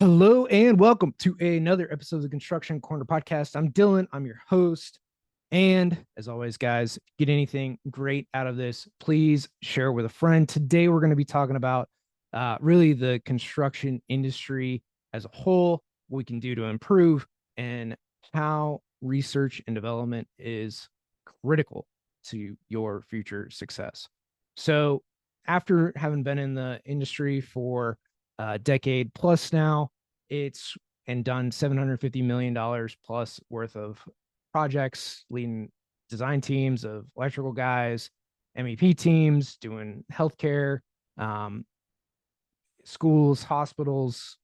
Hello and welcome to another episode of the Construction Corner podcast. I'm Dylan, I'm your host. And as always, guys, if you get anything great out of this, please share with a friend. Today, we're going to be talking about really the construction industry as a whole, what we can do to improve, and how research and development is critical to your future success. So, after having been in the industry for a decade plus now, it's and done $750 million plus worth of projects, leading design teams of electrical guys, MEP teams, doing healthcare, um, schools, hospitals,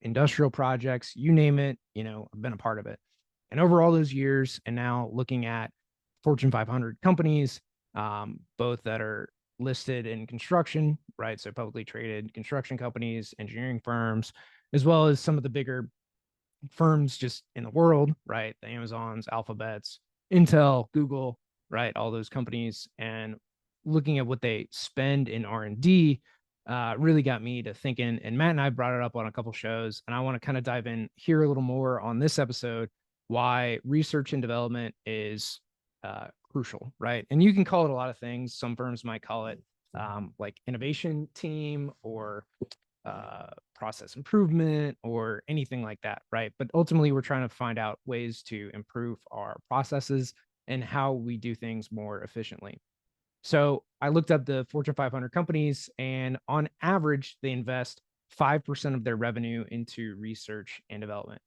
industrial projects, you name it, I've been a part of it. And over all those years, and now looking at Fortune 500 companies, both that are listed in construction, right? So publicly traded construction companies, engineering firms, as well as some of the bigger firms just in the world, right? The Amazons, Alphabets, Intel, Google, right? All those companies, and looking at what they spend in R&D really got me to thinking. And Matt and I brought it up on a couple shows, and I want to kind of dive in here a little more on this episode why research and development is crucial, right? And you can call it a lot of things. Some firms might call it like innovation team or process improvement or anything like that, right? But ultimately, we're trying to find out ways to improve our processes and how we do things more efficiently. So I looked up the Fortune 500 companies, and on average, they invest 5% of their revenue into research and development.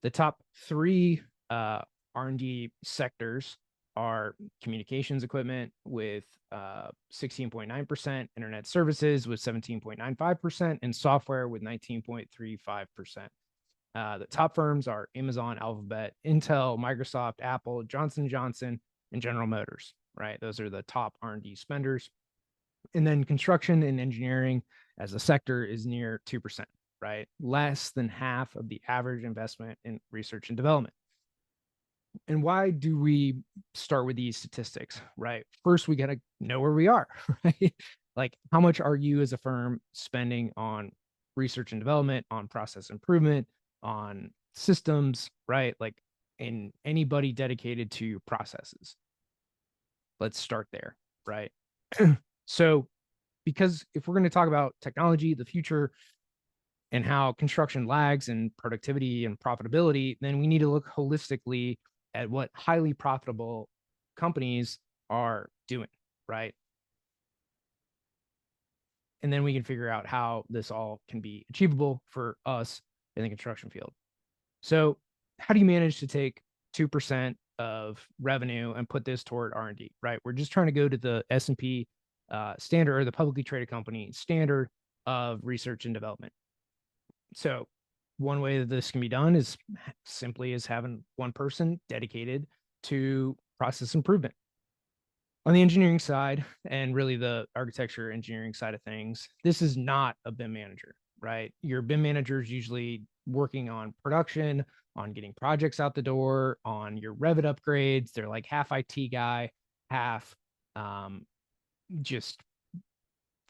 The top three R&D sectors are communications equipment with 16.9%, internet services with 17.95%, and software with 19.35%. The top firms are Amazon, Alphabet, Intel, Microsoft, Apple, Johnson & Johnson, and General Motors, right? Those are the top R&D spenders. And then construction and engineering as a sector is near 2%, right? Less than half of the average investment in research and development. And why do we start with these statistics, right? First, we got to know where we are, right? Like, how much are you as a firm spending on research and development, on process improvement, on systems, right? Like, in anybody dedicated to processes. Let's start there, right? So, because if we're going to talk about technology, the future, and how construction lags in productivity and profitability, then we need to look holistically at what highly profitable companies are doing, right? And then we can figure out how this all can be achievable for us in the construction field. So how do you manage to take 2% of revenue and put this toward R&D, right? We're just trying to go to the S&P standard, or the publicly traded company standard of research and development. So one way that this can be done is simply as having one person dedicated to process improvement. On the engineering side, and really the architecture engineering side of things, this is not a BIM manager, right? Your BIM manager is usually working on production, on getting projects out the door, on your Revit upgrades. They're like half IT guy, half just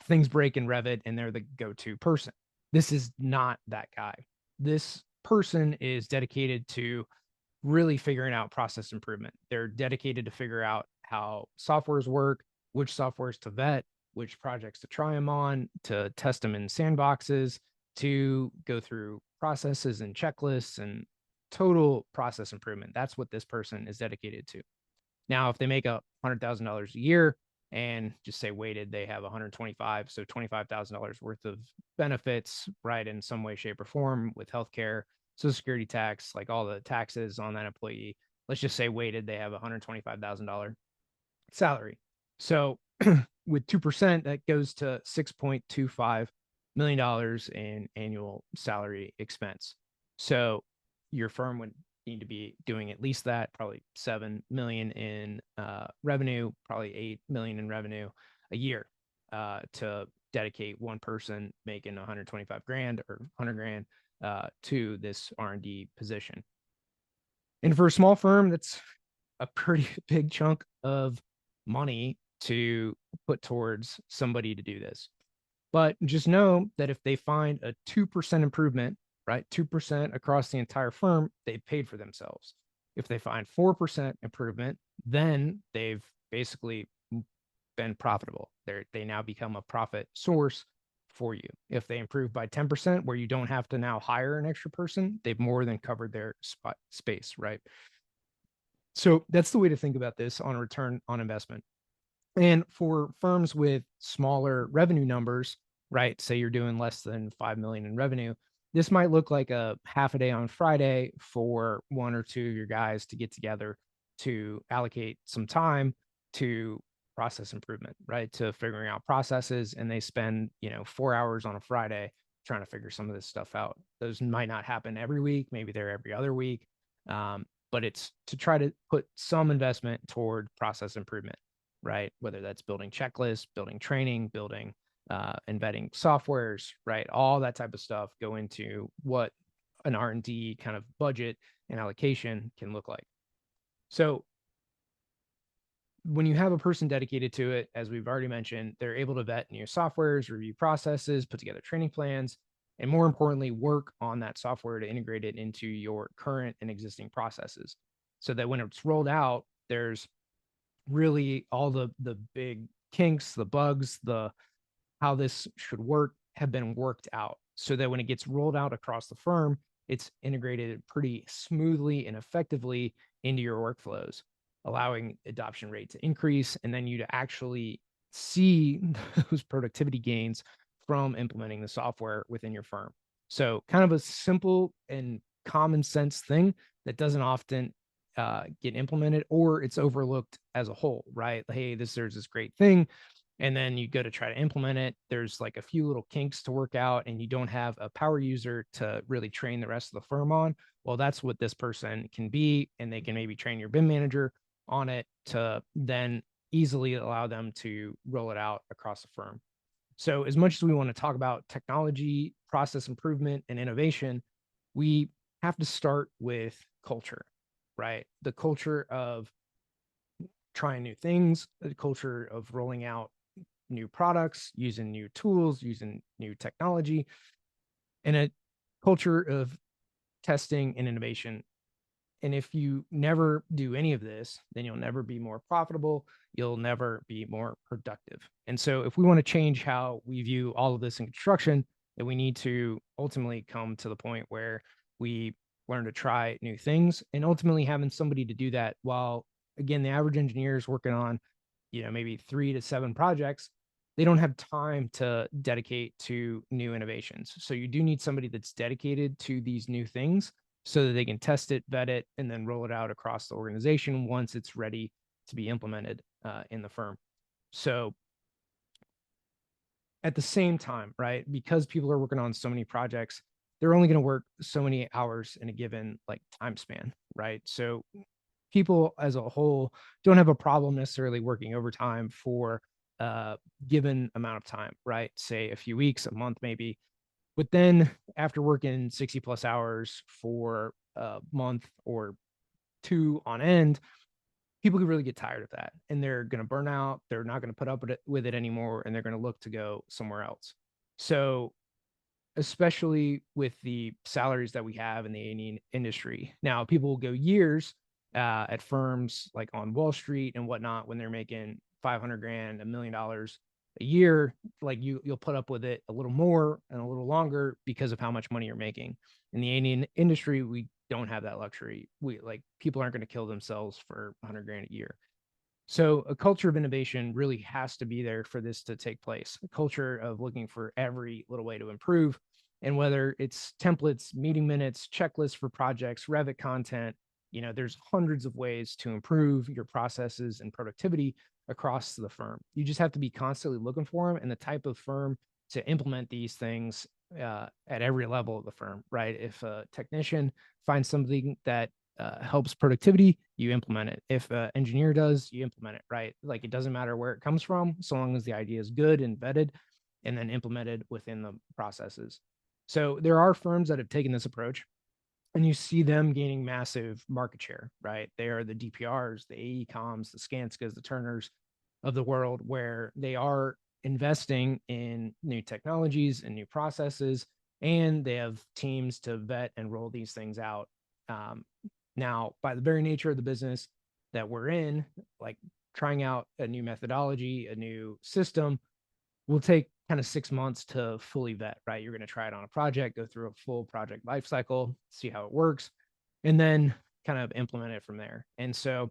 things break in Revit, and they're the go-to person. This is not that guy. This person is dedicated to really figuring out process improvement. They're dedicated to figure out how softwares work, which softwares to vet, which projects to try them on, to test them in sandboxes, to go through processes and checklists and total process improvement. That's what this person is dedicated to. Now, if they make $100,000 a year and just say weighted, they have 125, so $25,000 worth of benefits, right, in some way, shape, or form with healthcare, Social Security tax, like all the taxes on that employee. Let's just say weighted, they have $125,000 salary. So with 2%, that goes to $6.25 million in annual salary expense. So your firm would need to be doing at least that, probably 7 million in revenue, probably 8 million in revenue a year to dedicate one person making 125 grand or 100 grand to this R&D position. And for a small firm, that's a pretty big chunk of money to put towards somebody to do this. But just know that if they find a 2% improvement, right? 2% across the entire firm, they've paid for themselves. If they find 4% improvement, then they've basically been profitable. They now become a profit source for you. If they improve by 10%, where you don't have to now hire an extra person, they've more than covered their space, right? So that's the way to think about this on return on investment. And for firms with smaller revenue numbers, right? Say you're doing less than 5 million in revenue, this might look like a half a day on Friday for one or two of your guys to get together to allocate some time to process improvement, right? To figuring out processes. And they spend, 4 hours on a Friday trying to figure some of this stuff out. Those might not happen every week. Maybe they're every other week. But it's to try to put some investment toward process improvement, right? Whether that's building checklists, building training, building embedding softwares, right? All that type of stuff go into what an R&D kind of budget and allocation can look like. So when you have a person dedicated to it, as we've already mentioned, they're able to vet new softwares, review processes, put together training plans, and more importantly, work on that software to integrate it into your current and existing processes so that when it's rolled out, there's really all the big kinks, the bugs, the how this should work have been worked out so that when it gets rolled out across the firm, it's integrated pretty smoothly and effectively into your workflows, allowing adoption rate to increase and then you to actually see those productivity gains from implementing the software within your firm. So kind of a simple and common sense thing that doesn't often get implemented, or it's overlooked as a whole, right? Hey, there's this great thing. And then you go to try to implement it. There's like a few little kinks to work out, and you don't have a power user to really train the rest of the firm on. Well, that's what this person can be. And they can maybe train your BIM manager on it to then easily allow them to roll it out across the firm. So, as much as we want to talk about technology, process improvement, and innovation, we have to start with culture, right? The culture of trying new things, the culture of rolling out new products, using new tools, using new technology, and a culture of testing and innovation. And if you never do any of this, then you'll never be more profitable. You'll never be more productive. And so, if we want to change how we view all of this in construction, then we need to ultimately come to the point where we learn to try new things and ultimately having somebody to do that while, again, the average engineer is working on, maybe 3 to 7 projects. They don't have time to dedicate to new innovations. So you do need somebody that's dedicated to these new things so that they can test it, vet it, and then roll it out across the organization once it's ready to be implemented in the firm. So at the same time, right, because people are working on so many projects, they're only going to work so many hours in a given like time span, right? So people as a whole don't have a problem necessarily working overtime for a given amount of time, right? Say a few weeks, a month, maybe. But then after working 60 plus hours for a month or two on end, people could really get tired of that and they're going to burn out. They're not going to put up with it anymore. And they're going to look to go somewhere else. So especially with the salaries that we have in the A&E industry. Now, people will go years at firms like on Wall Street and whatnot when they're making 500 grand, $1 million a year. Like you'll put up with it a little more and a little longer because of how much money you're making. In the A&E industry, we don't have that luxury. People aren't going to kill themselves for 100 grand a year. So a culture of innovation really has to be there for this to take place. A culture of looking for every little way to improve. And whether it's templates, meeting minutes, checklists for projects, Revit content, there's hundreds of ways to improve your processes and productivity across the firm. You just have to be constantly looking for them and the type of firm to implement these things at every level of the firm, right? If a technician finds something that helps productivity, you implement it. If an engineer does, you implement it, right? Like it doesn't matter where it comes from, so long as the idea is good and vetted and then implemented within the processes. So there are firms that have taken this approach and you see them gaining massive market share, right? They are the DPRs, the AEComs, the Skanskas, the Turners of the world, where they are investing in new technologies and new processes and they have teams to vet and roll these things out. Now, by the very nature of the business that we're in, like trying out a new methodology, a new system, will take kind of 6 months to fully vet, right? You're going to try it on a project, go through a full project life cycle, see how it works, and then kind of implement it from there. And so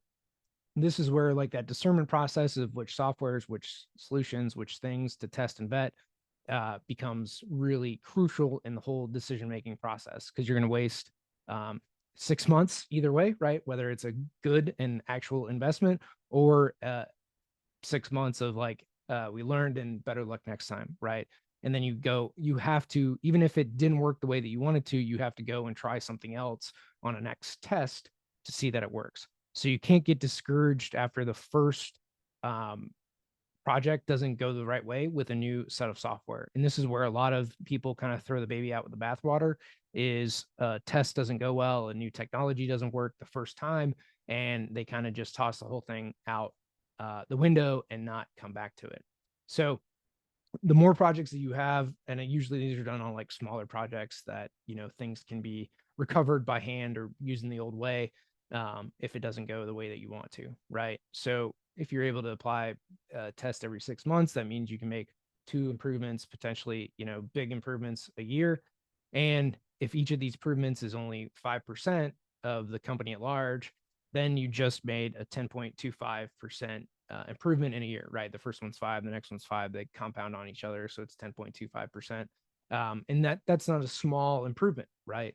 this is where like that discernment process of which softwares, which solutions, which things to test and vet becomes really crucial in the whole decision-making process, because you're going to waste 6 months either way, right? Whether it's a good and actual investment or 6 months of like, we learned and better luck next time, right? And then you have to, even if it didn't work the way that you wanted to, you have to go and try something else on a next test to see that it works. So you can't get discouraged after the first project doesn't go the right way with a new set of software. And this is where a lot of people kind of throw the baby out with the bathwater. Is a test doesn't go well, a new technology doesn't work the first time, and they kind of just toss the whole thing out the window and not come back to it. So the more projects that you have, and usually these are done on like smaller projects that, things can be recovered by hand or using the old way, if it doesn't go the way that you want to, right? So if you're able to apply a test every 6 months, that means you can make 2 improvements, potentially, big improvements a year. And if each of these improvements is only 5% of the company at large, then you just made a 10.25% improvement in a year, right? The first one's 5, the next one's 5, they compound on each other. So it's 10.25%. And that's not a small improvement, right?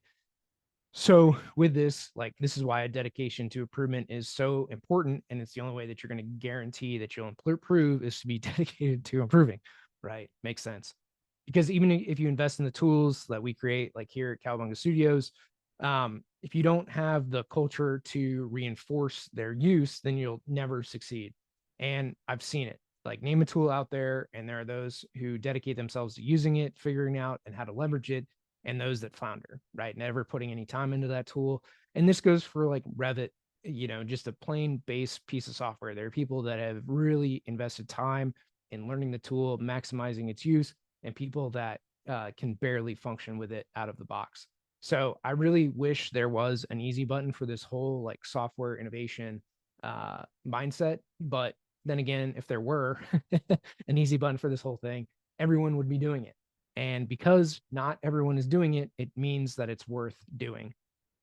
So with this, like, this is why a dedication to improvement is so important. And it's the only way that you're going to guarantee that you'll improve is to be dedicated to improving, right? Makes sense. Because even if you invest in the tools that we create, like here at Cowabunga Studios, if you don't have the culture to reinforce their use, then you'll never succeed. And I've seen it. Like, name a tool out there, and there are those who dedicate themselves to using it, figuring out and how to leverage it, and those that flounder, right? Never putting any time into that tool. And this goes for like Revit, just a plain base piece of software. There are people that have really invested time in learning the tool, maximizing its use, and people that can barely function with it out of the box. So I really wish there was an easy button for this whole like software innovation mindset. But then again, if there were an easy button for this whole thing, everyone would be doing it. And because not everyone is doing it, it means that it's worth doing.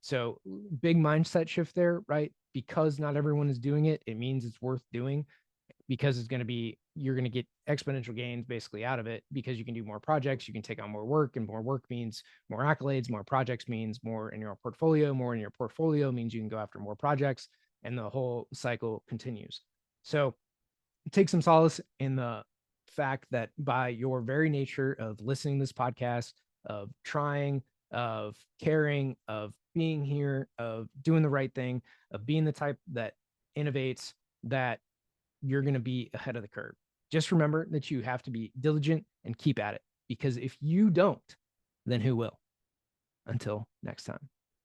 So big mindset shift there, right? Because not everyone is doing it, it means it's worth doing, because you're going to get exponential gains basically out of it, because you can do more projects, you can take on more work, and more work means more accolades, more projects means more in your portfolio, more in your portfolio means you can go after more projects, and the whole cycle continues. So take some solace in the fact that by your very nature of listening to this podcast, of trying, of caring, of being here, of doing the right thing, of being the type that innovates, that you're going to be ahead of the curve. Just remember that you have to be diligent and keep at it, because if you don't, then who will? Until next time.